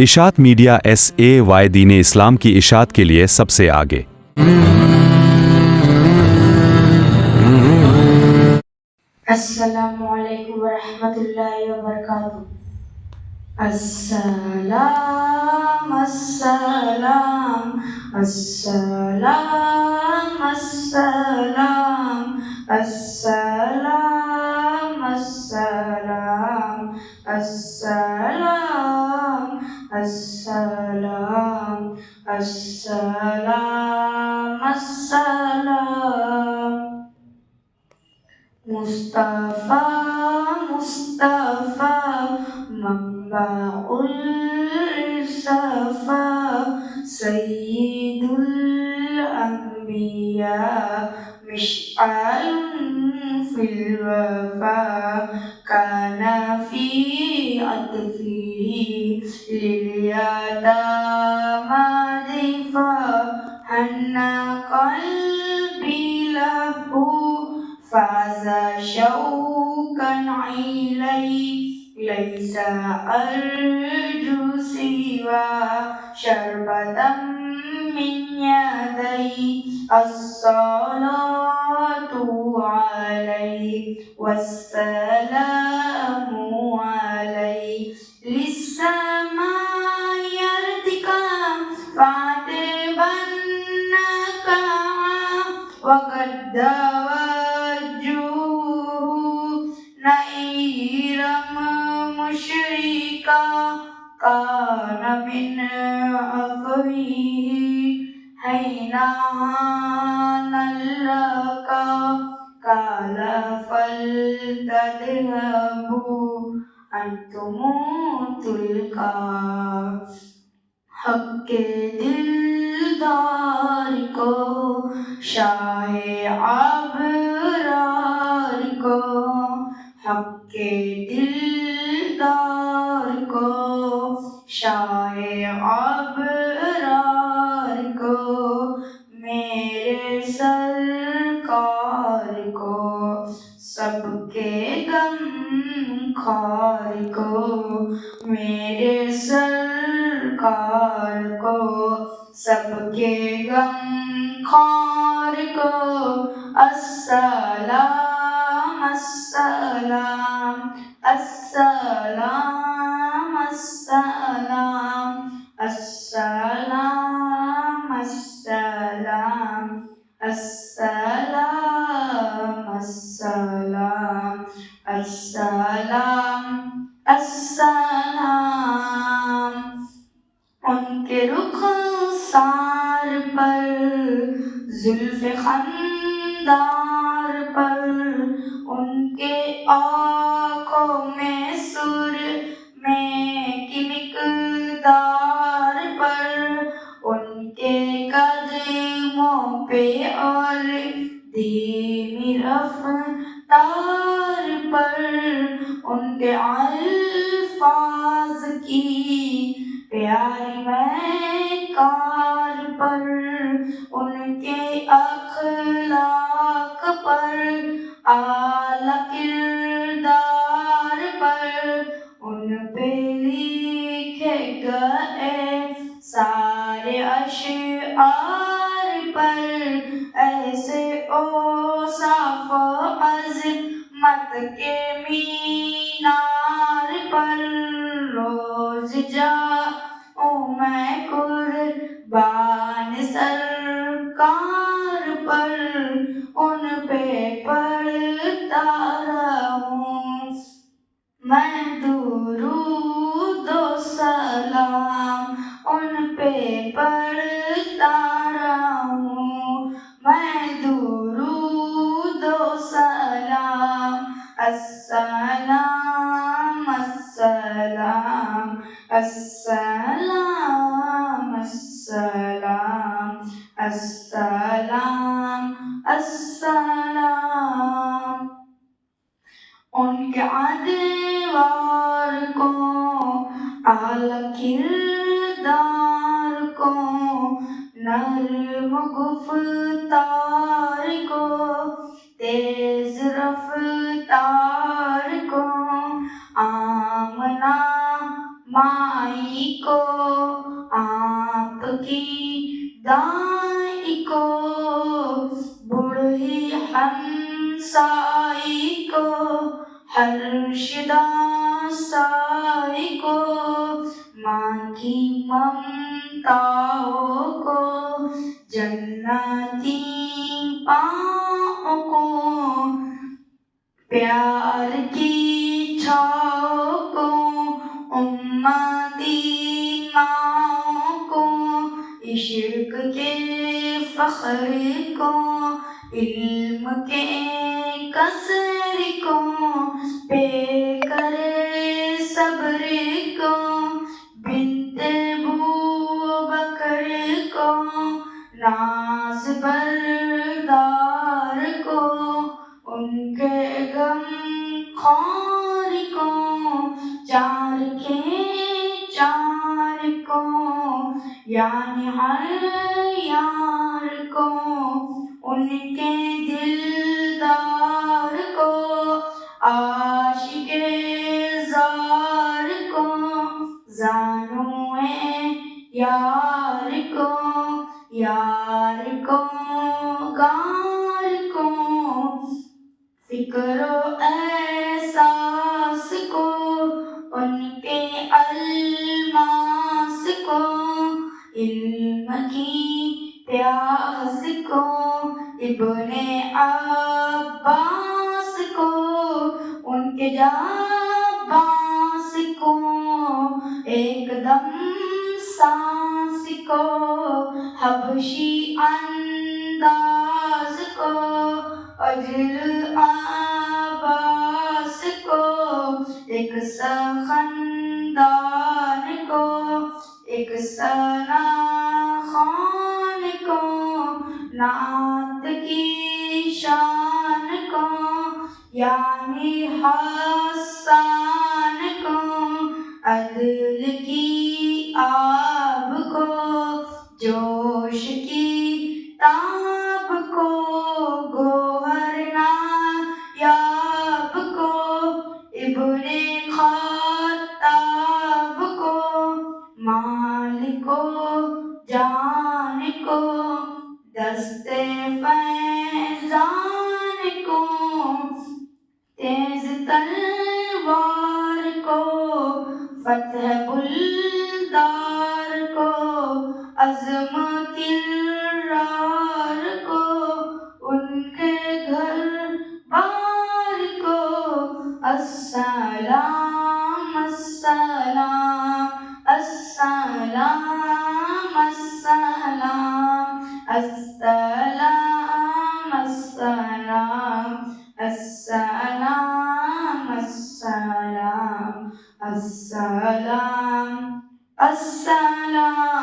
اشاعت media SAY دین اسلام کی اشاعت کے لیے سب سے آگے۔ السلام علیکم ورحمۃ اللہ وبرکاتہ۔ السلام السلام السلام السلام السلام السلام السلام السلام السلام السلام مصطفیٰ مصطفیٰ منبع الصفا سید الانبیاء مشعل فی الوفا کان فی عطفه للیتامى ضیفا حن قلبی له فاز شوقا إليه ليس أرجو سوى شربة من يديه الصلاة عليه والسلام عليه للسماء يرتقى فاتبا نكعا وقد مشرقا كان من عفوه حين هان اللقا قال فلتذهبوا أنتم تلقا حق کے دلدار کو شاہ ابرار کو حق کے دلدار کو شاہ ابرار کو میرے سرکار کو سب کے غم خار کو میرے سرکار کو سب کے غم خار کو السلام السلام السلام السلام السلام السلام السلام السلام السلام السلام ان کے رخسار پر زلف خندار پر ان کے آنکھوں میں سر میں کی مقدار پر ان کے قدموں پہ اور دھیمی رفتار پر ان کے الفاظ کی پیاری مہکار پر ان کے اخلاق پر اعلیٰ کردار پر ان پہ لکھے گئے سارے اشعار پر ایسے اوصاف و عظمت کے مینار پر روز جاؤں میں قربان سرکار پر ان پہ پڑھتا رہوں میں درود و سلام ان پہ پڑھتا رہوں میں درود و سلام السلام السلام السلام السلام السلام السلام ان کے ادوار کو اعلیٰ کردار کو نرم گفتار کو تیز رفتار کو آمنہ مائی کو کو آپ کی دائی کو بوڑھی ہمسائی کو ہر شدہ سائی کو ماں کی ممتاؤں کو جنتی پاؤں کو پیار کی چھاؤں کو امتی ماؤں کو عشق کے فخر کو علم کے قصر کو پے کرے صبر کو بنت بو بکر کو ناز بردار کو ان کے غم خوار کو چار کے چار کو یعنی ہر یار کو ان کے دلدار کو عاشق زار کو زانو یار کو یار کو گار کو فکر و احساس کو ان کے الماس کو علم کی پیاس کو ابن عباس کو ان کے جاباس کو ایک دم سانس کو حبشی انداز کو اجل آباس کو ایک سخندان کو ایک ثنا خوان کو نعت کی شان کو یعنی حسان کو عدل کی آب کو جوش کی تاب کو گوہر نایاب کو ابن خطاب کو مال کو جان کو دست فیضان کو تیز تلوار کو فتح بلدار کو عزم کرار کو ان کے گھر بار کو السلام السلام السلام السلام السلام السلام السلام السلام السلام السلام